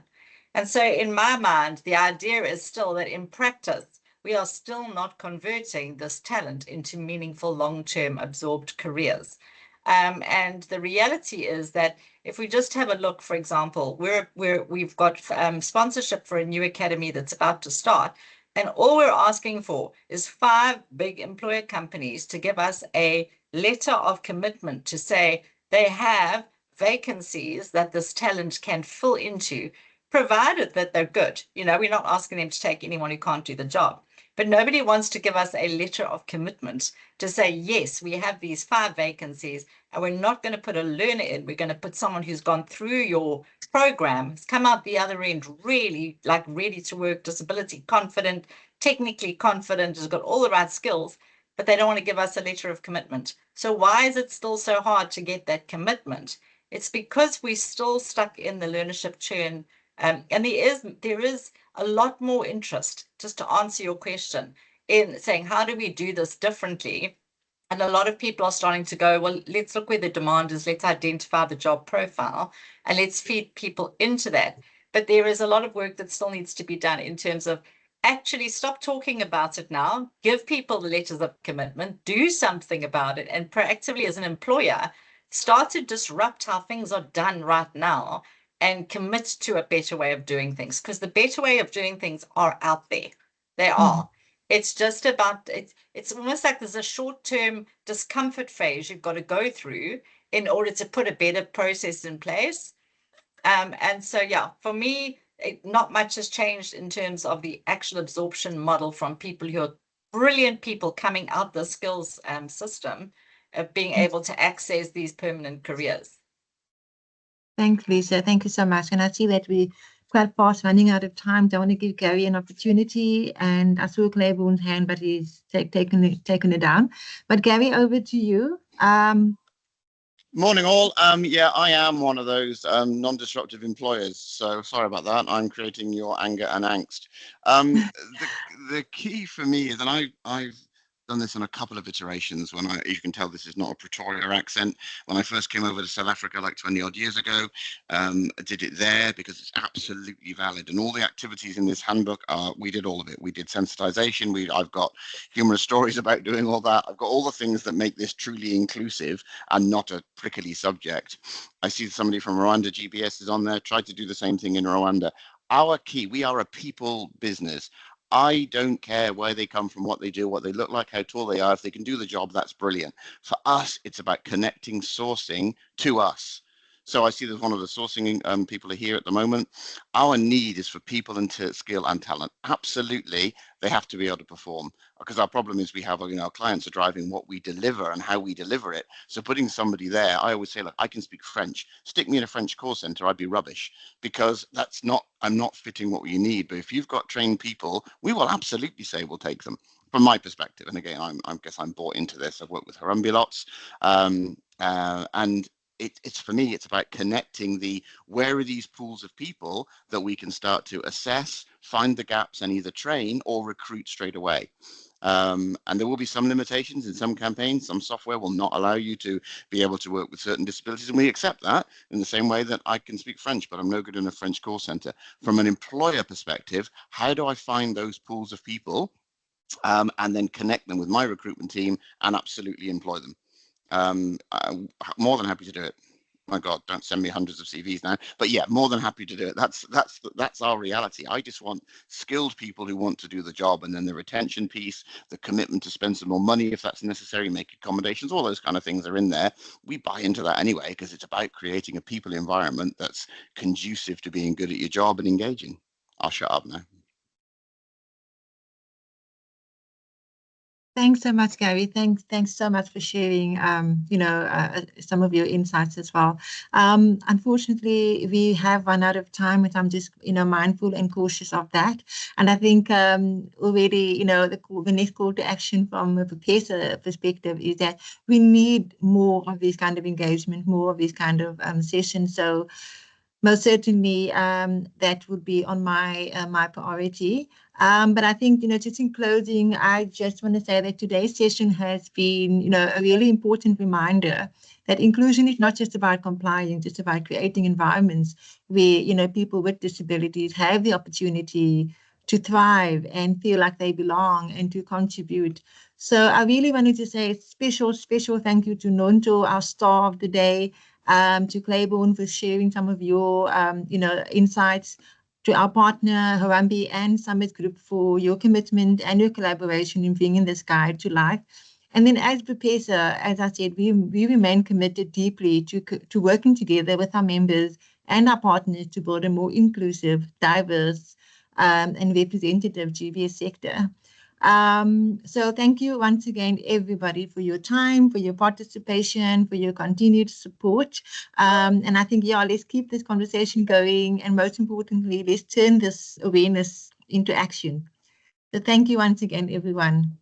[SPEAKER 9] And so in my mind, the idea is still that in practice, we are still not converting this talent into meaningful long-term absorbed careers. And the reality is that if we just have a look, for example, we've got sponsorship for a new academy that's about to start. And all we're asking for is 5 big employer companies to give us a letter of commitment to say they have vacancies that this talent can fill into, provided that they're good. You know, we're not asking them to take anyone who can't do the job. But nobody wants to give us a letter of commitment to say, yes, we have these 5 vacancies and we're not going to put a learner in. We're going to put someone who's gone through your program, has come out the other end really like ready to work, disability confident, technically confident, has got all the right skills, but they don't want to give us a letter of commitment. So why is it still so hard to get that commitment? It's because we're still stuck in the learnership churn. And there is a lot more interest, just to answer your question, in saying, how do we do this differently? And a lot of people are starting to go, well, let's look where the demand is. Let's identify the job profile and let's feed people into that. But there is a lot of work that still needs to be done in terms of actually stop talking about it now, give people the letters of commitment, do something about it, and proactively as an employer, start to disrupt how things are done right now and commit to a better way of doing things, because the better way of doing things are out there. They are. It's just about, it's almost like there's a short-term discomfort phase you've got to go through in order to put a better process in place. And so, yeah, for me, not much has changed in terms of the actual absorption model from people who are brilliant people coming out the skills system of being able to access these permanent careers.
[SPEAKER 1] Thanks, Lisa. Thank you so much. And I see that we quite fast running out of time. Don't want to give Gary an opportunity. And I saw Claiborne's hand, but he's taken it down. But Gary, over to you.
[SPEAKER 13] Morning all. Yeah, I am one of those non-disruptive employers. So sorry about that. I'm creating your anger and angst. The key for me is, and I've done this on a couple of iterations when you can tell this is not a Pretoria accent. When I first came over to South Africa like 20 odd years ago, I did it there because it's absolutely valid. And all the activities in this handbook we did all of it. We did sensitization. I've got humorous stories about doing all that. I've got all the things that make this truly inclusive and not a prickly subject. I see somebody from Rwanda GBS is on there, tried to do the same thing in Rwanda. Our key, we are a people business. I don't care where they come from, what they do, what they look like, how tall they are. If they can do the job, that's brilliant. For us, it's about connecting sourcing to us. So I see there's one of the sourcing people are here at the moment. Our need is for people into skill and talent. Absolutely, they have to be able to perform, because our problem is we have, our clients are driving what we deliver and how we deliver it. So putting somebody there, I always say, look, I can speak French. Stick me in a French call center, I'd be rubbish, because I'm not fitting what you need. But if you've got trained people, we will absolutely say we'll take them. From my perspective, and again, I guess I'm bought into this. I've worked with Harambee lots, and it's for me, it's about connecting where are these pools of people that we can start to assess, find the gaps and either train or recruit straight away. And there will be some limitations in some campaigns. Some software will not allow you to be able to work with certain disabilities, and we accept that in the same way that I can speak French, but I'm no good in a French call center. From an employer perspective, how do I find those pools of people and then connect them with my recruitment team and absolutely employ them? I'm more than happy to do it. My God, don't send me hundreds of CVs now. But yeah, more than happy to do it. That's our reality. I just want skilled people who want to do the job, and then the retention piece, the commitment to spend some more money if that's necessary, make accommodations, all those kind of things are in there. We buy into that anyway, because it's about creating a people environment that's conducive to being good at your job and engaging. I'll shut up now.
[SPEAKER 1] Thanks so much, Gary. Thanks so much for sharing, some of your insights as well. Unfortunately, we have run out of time, but I'm just, mindful and cautious of that. And I think already, the next call to action from a BPESA perspective is that we need more of this kind of engagement, more of these kind of sessions. So most certainly, that would be on my priority. But I think, just in closing, I just want to say that today's session has been, a really important reminder that inclusion is not just about complying, just about creating environments where, people with disabilities have the opportunity to thrive and feel like they belong and to contribute. So I really wanted to say a special thank you to Nonto, our star of the day, to Claiborne for sharing some of your, insights, to our partner, Harambee and Summit Group for your commitment and your collaboration in bringing this guide to life. And then as BPESA, as I said, we remain committed deeply to working together with our members and our partners to build a more inclusive, diverse, and representative GBS sector. So thank you once again, everybody, for your time, for your participation, for your continued support. And I think, let's keep this conversation going. And most importantly, let's turn this awareness into action. So thank you once again, everyone.